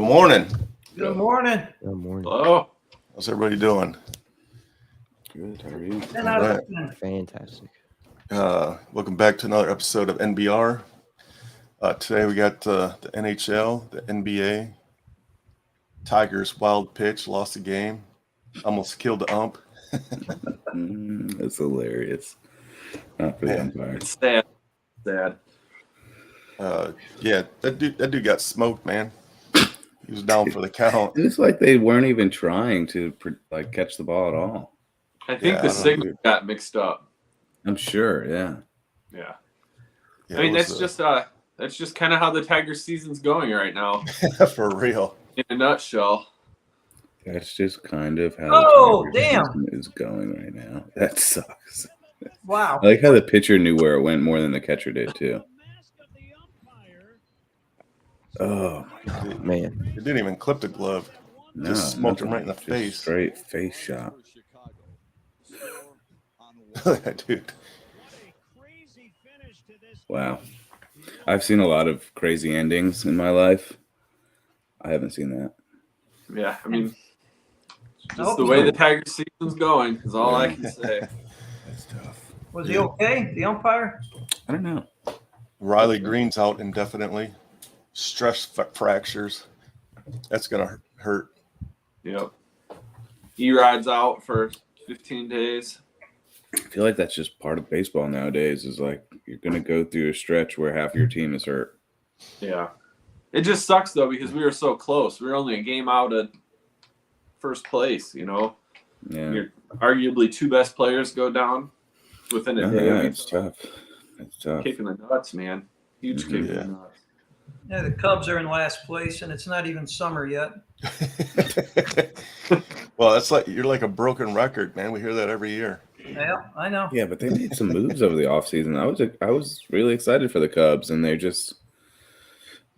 morning. Good morning. Good morning. Hello. How's everybody doing? Good. How are you? 10 out of 10. Fantastic. Welcome back to another episode of NBR. Today we got the NHL, the NBA. Tigers wild pitch, lost the game, almost killed the ump. That's hilarious. Not for the umpire. It's sad. Sad. Yeah, that dude got smoked, man. He was down for the count. It's like they weren't even trying to catch the ball at all. I think the signal got mixed up. I'm sure. Yeah. I mean, that's just kind of how the Tigers season's going right now. For real. In a nutshell. That's just kind of how Oh, the Tigers damn. season is going right now. That sucks. Wow. I like how the pitcher knew where it went more than the catcher did too. Oh my God, Man. He didn't even clip the glove. Just smoked him right in the just face. Straight face shot. Dude. Wow. I've seen a lot of crazy endings in my life. I haven't seen that. Yeah, I mean, just the way the Tigers season's going is all I can say. That's tough. Was he okay, the umpire? I don't know. Riley Green's out indefinitely. Stress fractures. That's going to hurt. Yep. Erod's out for 15 days. I feel like that's just part of baseball nowadays is like you're going to go through a stretch where half your team is hurt. Yeah. It just sucks, though, because we were so close. We were only a game out of first place, you know? Yeah. Your arguably two best players go down within a day. Yeah, it's tough. It's tough. Kick in the nuts, man. Huge kick in the nuts. Yeah, the Cubs are in last place, and it's not even summer yet. Well, that's like you're like a broken record, man. We hear that every year. Yeah, I know. Yeah, but they made some moves over the offseason. I was really excited for the Cubs, and they're just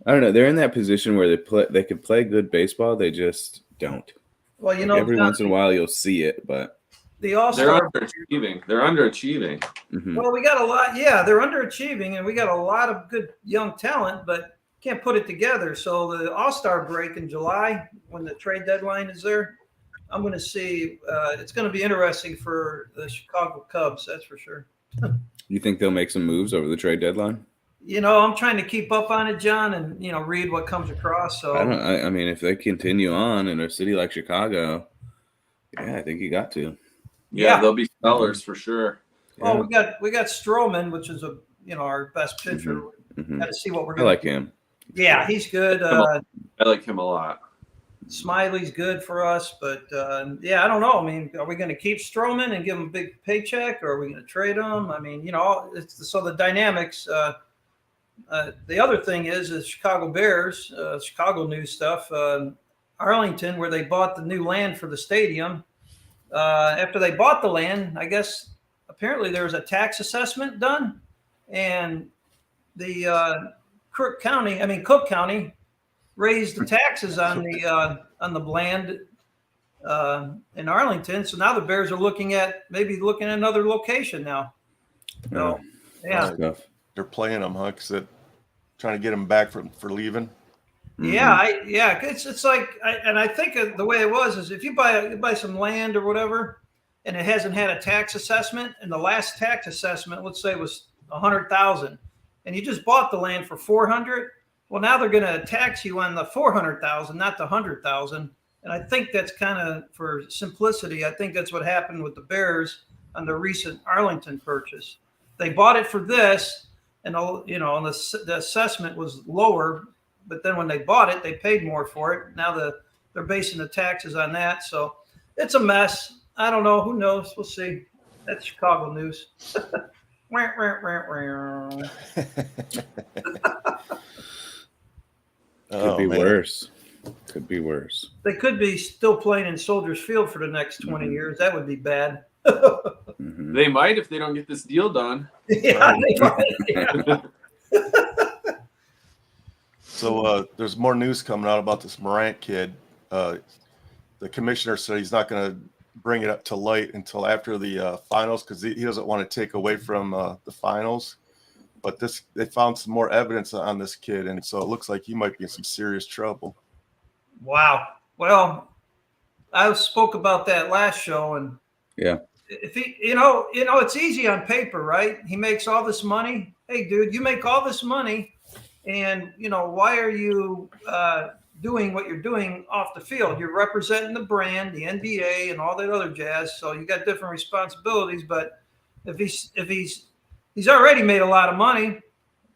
I don't know. They're in that position where they could play good baseball. They just don't. Well, you know, every once in a while you'll see it, but the They're All-Star. underachieving. They're underachieving. mhm. Well, we got a lot. Yeah, they're underachieving, and we got a lot of good young talent, but can't put it together. So the All-Star break in July, when the trade deadline is there, I'm going to see. It's going to be interesting for the Chicago Cubs. That's for sure. You think they'll make some moves over the trade deadline? You know, I'm trying to keep up on it, John, and read what comes across. So I mean, if they continue on in a city like Chicago, yeah, I think you got to. Yeah, they'll be sellers for sure. Well, we got Stroman, which is our best pitcher. Mhm. Got to see what we're I going like him. Yeah, he's good. I like him a lot. Smiley's good for us, but I don't know. I mean, are we going to keep Stroman and give him a big paycheck, or are we going to trade him? I mean, so the dynamics. The other thing is Chicago Bears, Chicago news stuff. Arlington, where they bought the new land for the stadium. After they bought the land, I guess apparently there was a tax assessment done, and the Cook County raised the taxes on the land in Arlington. So now the Bears are looking at another location now. So, yeah. They're playing them, huh? Because trying to get them back for leaving. Yeah, it's like, I think the way it was is if you buy some land or whatever, and it hasn't had a tax assessment, and the last tax assessment, let's say, was $100,000, and you just bought the land for $400,000. Well, now they're going to tax you on the $400,000, not the $100,000. And I think that's kind of, for simplicity, I think that's what happened with the Bears on the recent Arlington purchase. They bought it for this, and the assessment was lower. But then when they bought it, they paid more for it. Now they're basing the taxes on that. So it's a mess. I don't know. Who knows? We'll see. That's Chicago news. Could be worse. Could be worse. They could be still playing in Soldiers Field for the next 20 years. That would be bad. Mhm. They might if they don't get this deal done. Yeah, they might. Yeah. So there's more news coming out about this Morant kid. The commissioner said he's not going to bring it up to light until after the finals because he doesn't want to take away from the finals. But they found some more evidence on this kid, and so it looks like he might be in some serious trouble. Wow. Well, I spoke about that last show, and Yeah. if he, it's easy on paper, right? He makes all this money. Hey, dude, you make all this money, and why are you doing what you're doing off the field? You're representing the brand, the NBA, and all that other jazz. So you got different responsibilities. But if he's already made a lot of money,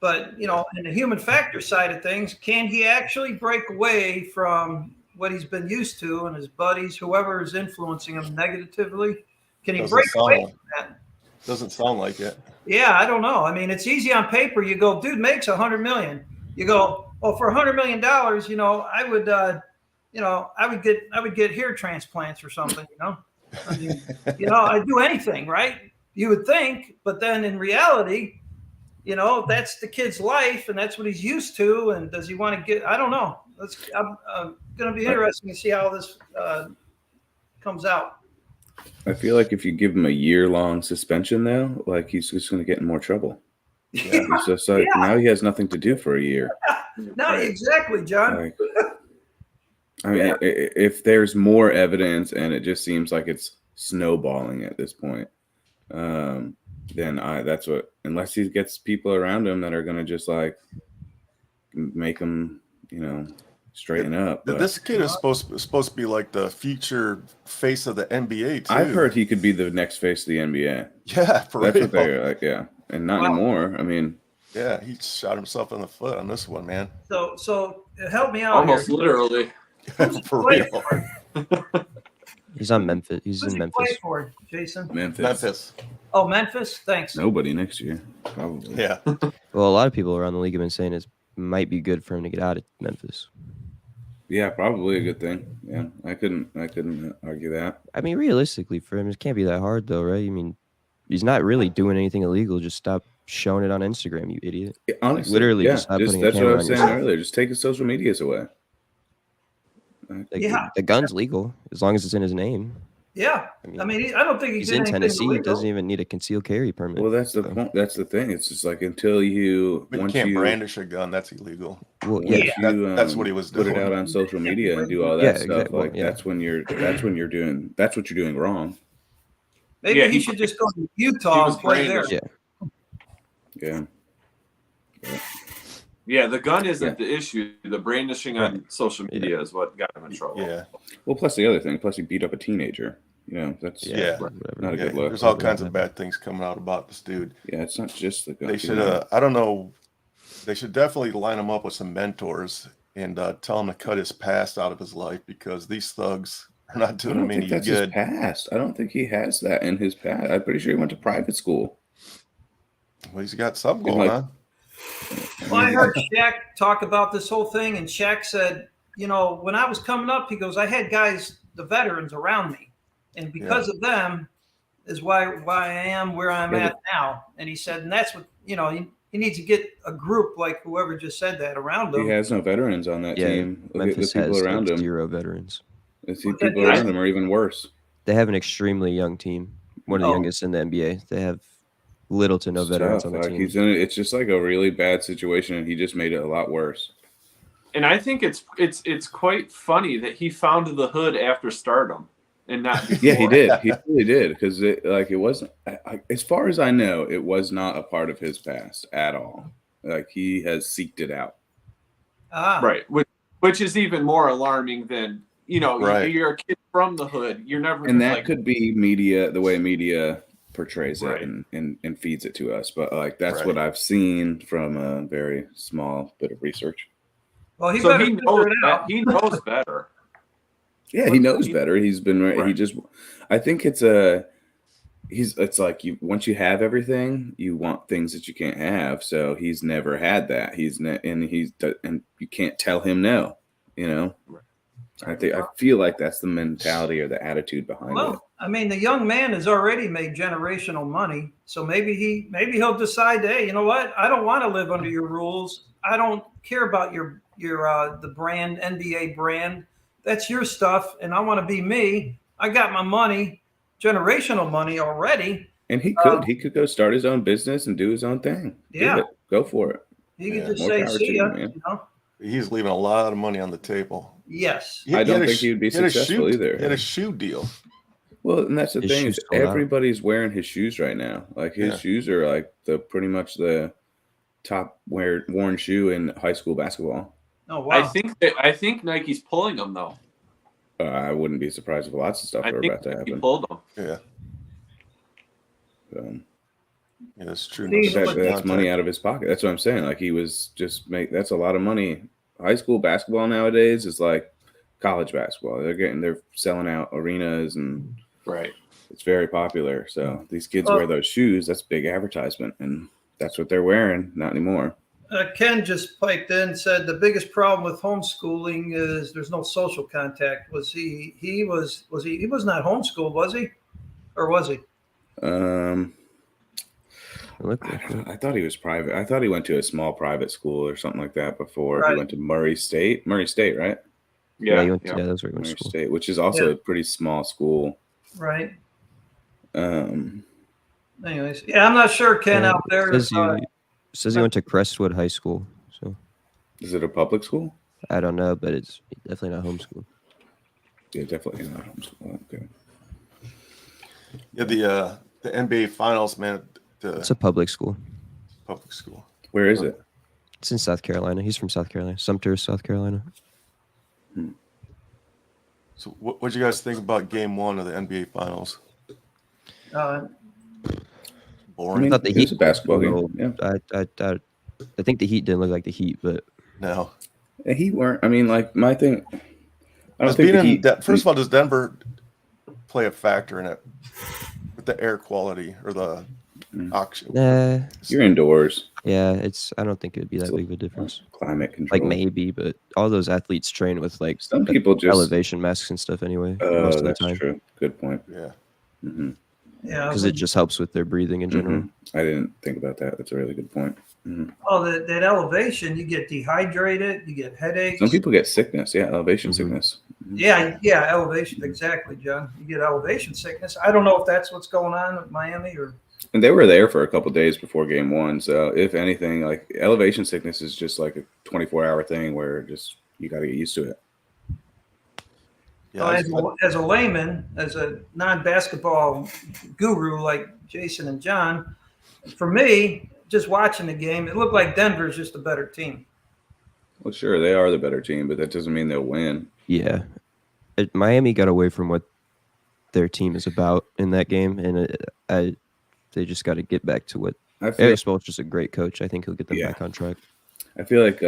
but in the human factor side of things, can he actually break away from what he's been used to and his buddies, whoever is influencing him negatively? Can he break away from that? Doesn't sound like it. Yeah, I don't know. I mean, it's easy on paper. You go, dude makes $100 million. You go, well, for $100 million, I would get hair transplants or something. I mean, I'd do anything, right? You would think, but then in reality, that's the kid's life, and that's what he's used to. And does he want to get? I don't know. I'm going to be interesting to see how this comes out. I feel like if you give him a year-long suspension, though, like he's just going to get in more trouble. Yeah. He's just like now he has nothing to do for a year. No, exactly, John. Like, I mean, if there's more evidence and it just seems like it's snowballing at this point, then that's what. Unless he gets people around him that are going to just like make him, straighten up. But This kid is supposed to be like the future face of the NBA too. I've heard he could be the next face of the NBA. Yeah, for That's real. what they're like. Yeah, and not anymore. I mean, Yeah, he shot himself in the foot on this one, man. So help me out. Almost here. literally. For real. He's on Memphis. He's Who's in he play Memphis. for, Jason? Memphis. Oh, Memphis. Thanks. Nobody next year, probably. Yeah. Well, a lot of people around the league have been saying it might be good for him to get out of Memphis. Yeah, probably a good thing. Yeah, I couldn't argue that. I mean, realistically, for him, it can't be that hard, though, right? I mean, he's not really doing anything illegal. Just stop showing it on Instagram, you idiot. Yeah, honestly, literally, yeah, just stop putting a that's what I camera was on saying yourself. earlier. Just take his social medias away. Like, Yeah. the gun's legal as long as it's in his name. Yeah. I mean, I don't think he's in Tennessee. He doesn't even need a concealed carry permit. Well, that's the point. That's the thing. It's just like until you But you once can't you brandish a gun. That's illegal. Well, once yeah, you, That's what he was put doing. it out on social media and do all that Yeah, stuff. exactly. Like Yeah. that's what you're doing wrong. Maybe Yeah, he should just go to Utah he and was play there. brandished. Yeah. Yeah, the gun isn't the issue. The brandishing on social media is what got him in trouble. Yeah. Well, plus the other thing, plus he beat up a teenager. That's Yeah. whatever. not a Yeah, good look. there's all kinds of bad things coming out about this dude. Yeah, it's not just the gun. They should, I don't know, they should definitely line him up with some mentors and tell him to cut his past out of his life because these thugs are not I doing don't him think any that's his good. past. I don't think he has that in his past. I'm pretty sure he went to private school. Well, he's got something He's going like- on. Well, I heard Shaq talk about this whole thing, and Shaq said, when I was coming up, he goes, I had guys, the veterans around me, and because of them is why I am where I'm at now. And he said, and that's what, he needs to get a group like whoever just said that around him. He has no veterans on that Yeah, team. Look at Memphis the people has around like him. 0 veterans. The people around him are even worse. They have an extremely young team, one of the Oh. youngest in the NBA. They have little to no It's veterans tough. on the Like team. it's just like a really bad situation, and he just made it a lot worse. And I think it's quite funny that he found the hood after stardom and not before. Yeah, he did. He really did because it wasn't. As far as I know, it was not a part of his past at all. Like he has seeked it out. Right, which is even more alarming than Right. you're a kid from the hood. You're never And that like, could be media, the way media portrays it Right. and feeds it to us. But like that's Right. what I've seen from a very small bit of research. Well, he so better he figure knows it that out. he knows better. Yeah, he knows better. He's been right. He Right. just, I think it's like you once you have everything, you want things that you can't have. So he's never had that. And you can't tell him no. Right. I feel like that's the mentality or the attitude behind it. Well, I mean, the young man has already made generational money, so maybe he'll decide, hey, you know what? I don't want to live under your rules. I don't care about your the brand, NBA brand. That's your stuff, and I want to be me. I got my money, generational money already. And he could go start his own business and do his own thing. Do Yeah. it. Go for it. He could Yeah, just more say, power see to ya, him, man. He's leaving a lot of money on the table. Yes. I don't had a think he would be he had a successful shoe- either. He had a shoe deal. Well, and that's the His thing shoes is sold out. everybody's wearing his shoes right now. Like his Yeah. shoes are like pretty much the top worn shoe in high school basketball. Oh wow. I think Nike's pulling them though. I wouldn't be surprised if lots of stuff I were think about to Nike happen. pulled them. Yeah, So, yeah, that's true. See, No but that's contact. money out of his pocket. That's what I'm saying. Like he was just that's a lot of money. High school basketball nowadays is like college basketball. They're selling out arenas and Right. it's very popular. So these kids Well- wear those shoes. That's big advertisement, and that's what they're wearing. Not anymore. Ken just piped in, said the biggest problem with homeschooling is there's no social contact. He was not homeschooled, was he? Or was he? I thought he was private. I thought he went to a small private school or something like that before. Right. He went to Murray State, right? Yeah, Yeah. that's where he went Murray to school. State, which is also a pretty small school. Right. Um, Anyways, yeah, I'm not sure Ken out there. Says he went to Crestwood High School. So is it a public school? I don't know, but it's definitely not homeschooled. Yeah, definitely not homeschool. Okay. Yeah, the NBA Finals, man. It's a public school. Public school. Where is it? It's in South Carolina. He's from South Carolina, Sumter, South Carolina. So, what do you guys think about Game 1 of the NBA Finals? Boring. I thought the it was Heat a basketball well, game. Yeah. I think the Heat didn't look like the Heat, but No. The Heat weren't. I mean, like my thing. I don't Does think being the in Heat. first of all, does Denver play a factor in it with the air quality or the oxygen? You're indoors. yeah, I don't think it would be that So, big of a difference. Climate control. Like maybe, but all those athletes train with like Some people just. elevation masks and stuff anyway. Most of the That's time, true. Good point. Yeah. Mm-hmm. Yeah. because it just helps with their breathing in general. I didn't think about that. That's a really good point. Oh, that elevation, you get dehydrated, you get headaches. Some people get sickness. Yeah, elevation sickness. Yeah, elevation. Exactly, John. You get elevation sickness. I don't know if that's what's going on at Miami or. And they were there for a couple days before Game 1. So if anything, like elevation sickness is just like a 24-hour thing where just you got to get used to it. Yeah, As a layman, as a non-basketball guru like Jason and John, for me, just watching the game, it looked like Denver's just a better team. Well, sure, they are the better team, but that doesn't mean they'll win. Yeah, Miami got away from what their team is about in that game, and they just got to get back to what. Eric Spoelstra's a great coach. I think he'll get them back on track. I feel like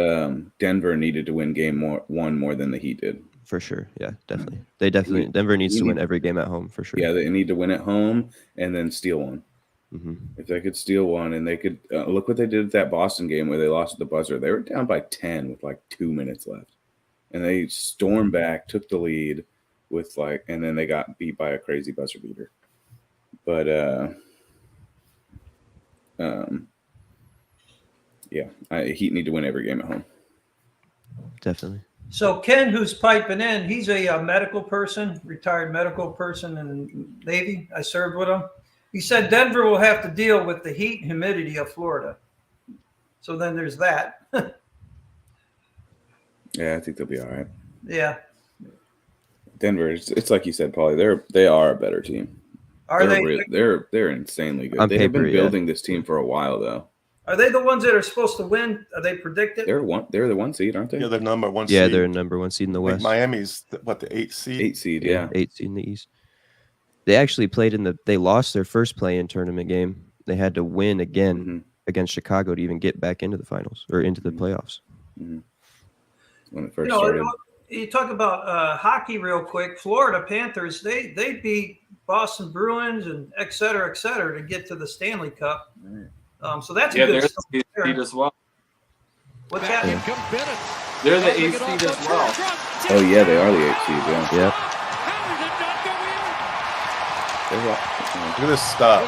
Denver needed to win game 1 more than the Heat did. For sure. Yeah, definitely. Denver needs to win every game at home for sure. Yeah, they need to win at home and then steal one. Mm-hmm. If they could steal one and they could look what they did at that Boston game where they lost at the buzzer. They were down by 10 with like 2 minutes left. And they stormed back, took the lead with and then they got beat by a crazy buzzer beater. But Heat need to win every game at home. Definitely. So Ken, who's piping in, he's a medical person, retired medical person in the Navy. I served with him. He said Denver will have to deal with the heat and humidity of Florida. So then there's that. Yeah, I think they'll be all right. Yeah. Denver, it's like you said, Paulie. They are a better team. They're insanely good. On They have paper, been building this team for a while, though. Are they the ones that are supposed to win? Are they predicted? They're the 1 seed, aren't they? Yeah, they're number 1 Yeah, seed. they're number 1 seed in the Like West. Miami's the 8th seed. 8 seed, yeah. 8 seed in the East. They actually played they lost their first play-in tournament game. They had to win again against Chicago to even get back into the finals or into the playoffs. Mm-hmm. When it first started. You talk about hockey real quick. Florida Panthers, they beat Boston Bruins and et cetera, to get to the Stanley Cup. So that's a good they're the 8th seed as well. What's that? They're the 8th seed as well. Oh, yeah, they are the 8th seed, yeah. Yep. Look at this stop.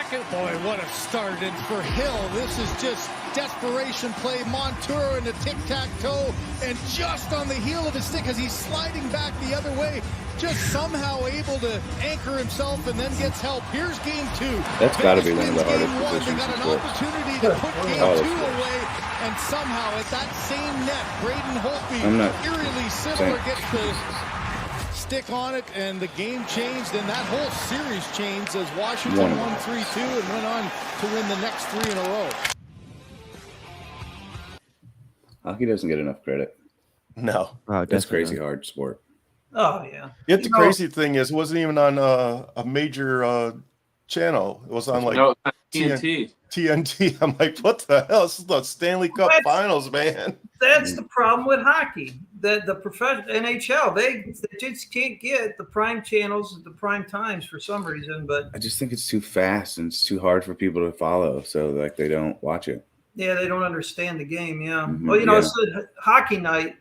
second. Boy, what a start. And for Hill, this is just desperation play. Montour in the tic-tac-toe. And just on the heel of his stick as he's sliding back the other way. Just somehow able to anchor himself and then gets help. Here's game 2. That's got to be one of the Vegas hardest wins game 1. They positions got to an score. opportunity to put game 2 away. And somehow at that same net, Braden Holtby, eerily similar, gets the stick on it, and the game changed, and that whole series changed as Washington won 3-2 and went on to win the next 3 in a row. Hockey doesn't get enough credit. No. Wow, That's definitely crazy not. hard sport. Oh yeah. Yet the crazy thing is, it wasn't even on a major channel. It was on like No, TNT. TNT. I'm like, what the hell? This is the Stanley Cup Finals, man. That's the problem with hockey. The professional NHL, they just can't get the prime channels at the prime times for some reason. But I just think it's too fast and it's too hard for people to follow, so like they don't watch it. yeah, they don't understand the game. Yeah. Mhm, Well, you know, yeah. it's hockey night.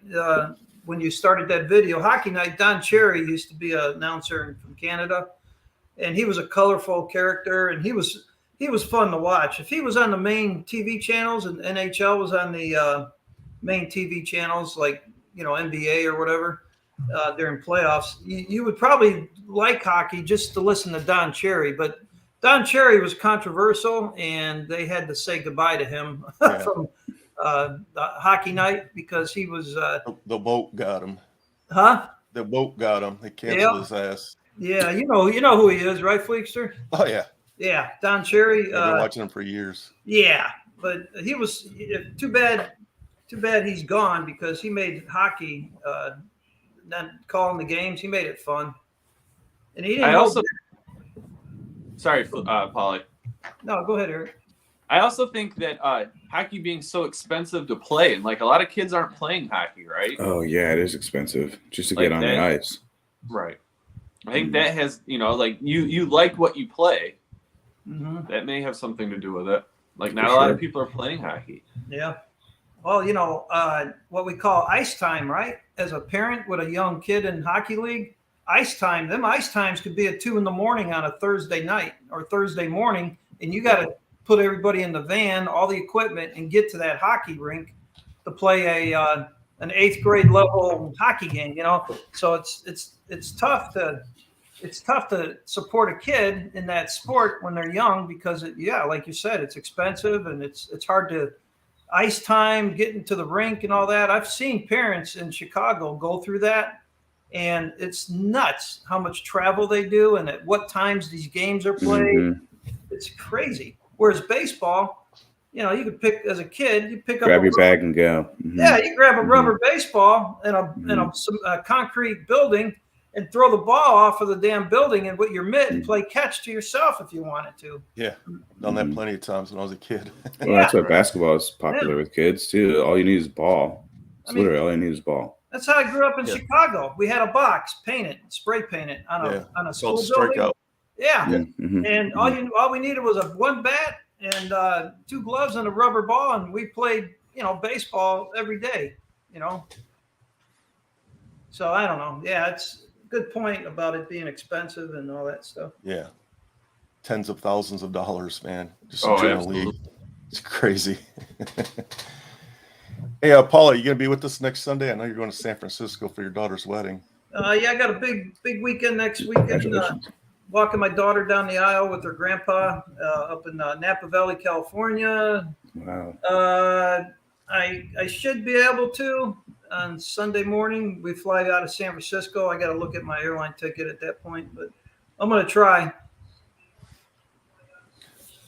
When you started that video, hockey night, Don Cherry used to be an announcer from Canada, and he was a colorful character, and he was fun to watch. If he was on the main TV channels and NHL was on the main TV channels, like, you know, NBA or whatever, during playoffs, you would probably like hockey just to listen to Don Cherry. But Don Cherry was controversial, and they had to say goodbye to him from the hockey night because he was The boat got him. huh? The boat got him. They canceled his ass. Yeah, you know who he is, right, Fleekster? Oh yeah. Yeah, Don Cherry. I've been watching him for years. Yeah, but he was too bad. Too bad he's gone because he made hockey, not calling the games. He made it fun, and he didn't. Sorry, Polly. No, go ahead, Eric. I also think that hockey being so expensive to play, and like a lot of kids aren't playing hockey, right? Oh yeah, it is expensive just to Like get on the ice. Right. I think that has, you know, like you like what you play. Mm-hmm. That may have something to do with it. Like not a lot of people are playing hockey. Yeah. Well, you know, what we call ice time, right? As a parent with a young kid in hockey league, ice time, them ice times could be at 2 a.m. on a Thursday night or Thursday morning. And you got to put everybody in the van, all the equipment, and get to that hockey rink to play an 8th grade level hockey game, you know? So it's tough to support a kid in that sport when they're young because like you said, it's expensive and it's hard to ice time, getting to the rink and all that. I've seen parents in Chicago go through that, and it's nuts how much travel they do and at what times these games are played. Mm-hmm. It's crazy. Whereas baseball, you know, you could pick as a kid, you pick up grab your bag and go. Mm-hmm. Yeah, you grab a rubber baseball in a concrete building and throw the ball off of the damn building and with your mitt and play catch to yourself if you wanted to. Yeah, done that plenty of times when I was a kid. Well, that's why basketball is popular with kids too. All you need is ball. Literally all you need is ball. That's how I grew up in Chicago. We had a box, spray painted on a school building. Yeah, Mm-hmm. And all we needed was one bat and 2 gloves and a rubber ball, and we played, you know, baseball every day. You know. So I don't know. Yeah, it's a good point about it being expensive and all that stuff. Yeah, tens of thousands of dollars, man. Just to join a league. It's crazy. Hey, Paula, you gonna be with us next Sunday? I know you're going to San Francisco for your daughter's wedding. Yeah, I got a big weekend next weekend. Walking my daughter down the aisle with her grandpa up in Napa Valley, California. Wow. I should be able to on Sunday morning. We fly out of San Francisco. I got to look at my airline ticket at that point, but I'm going to try.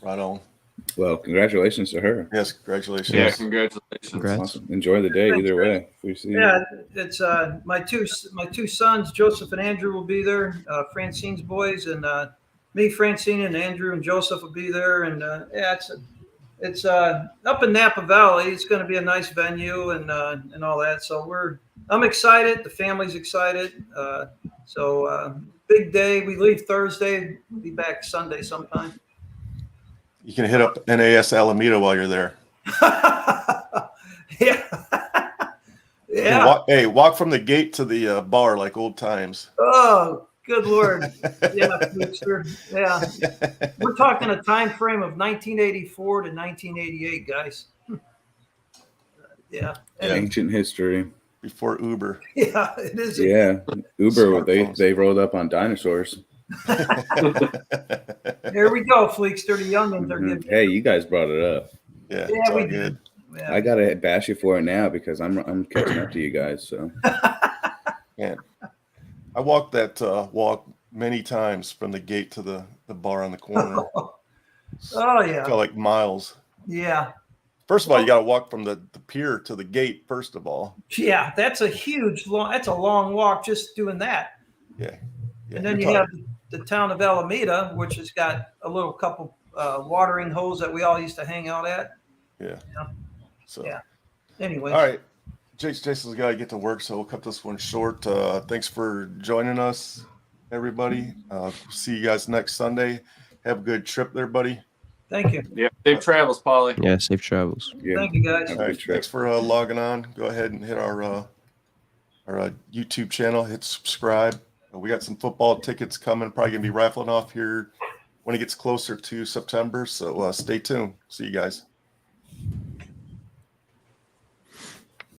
Right on. Well, congratulations to her. Yes, congratulations. Yeah, congratulations. Congrats. Awesome. Enjoy the day either way. We see you. Yeah, it's my two sons, Joseph and Andrew, will be there. Francine's boys, and me, Francine, and Andrew and Joseph will be there. And it's up in Napa Valley. It's going to be a nice venue and all that. So I'm excited. The family's excited. Big day. We leave Thursday. We'll be back Sunday sometime. You can hit up NAS Alameda while you're there. Yeah. Walk from the gate to the bar like old times. Oh Good Lord. Yeah, Flickster. Yeah. We're talking a time frame of 1984 to 1988, guys. Yeah. Ancient history. Before Uber. Yeah, it is. Yeah. Uber, Smartphones. they rolled up on dinosaurs. There we go, Fleekster. The youngins are giving. Hey, you guys brought it up. Yeah, Yeah, it's all we good. did. Yeah. I gotta bash you for it now because I'm catching up to you guys. So Man, I walked that walk many times from the gate to the bar on the corner. Oh yeah. Felt like miles. Yeah. First of all, you got to walk from the pier to the gate. First of all. Yeah, that's a long walk just doing that. Yeah. And then you have the town of Alameda, which has got a little couple watering holes that we all used to hang out at. Yeah. So. Yeah. Anyway. All right. Jason's got to get to work, so we'll cut this one short. Thanks for joining us, everybody. See you guys next Sunday. Have a good trip there, buddy. Thank you. Yeah. Safe travels, Paulie. Yeah, safe travels. yeah. Thank you, guys. All right, thanks for logging on. Go ahead and hit our YouTube channel. Hit subscribe. We got some football tickets coming. Probably gonna be raffling off here when it gets closer to September. So stay tuned. See you guys.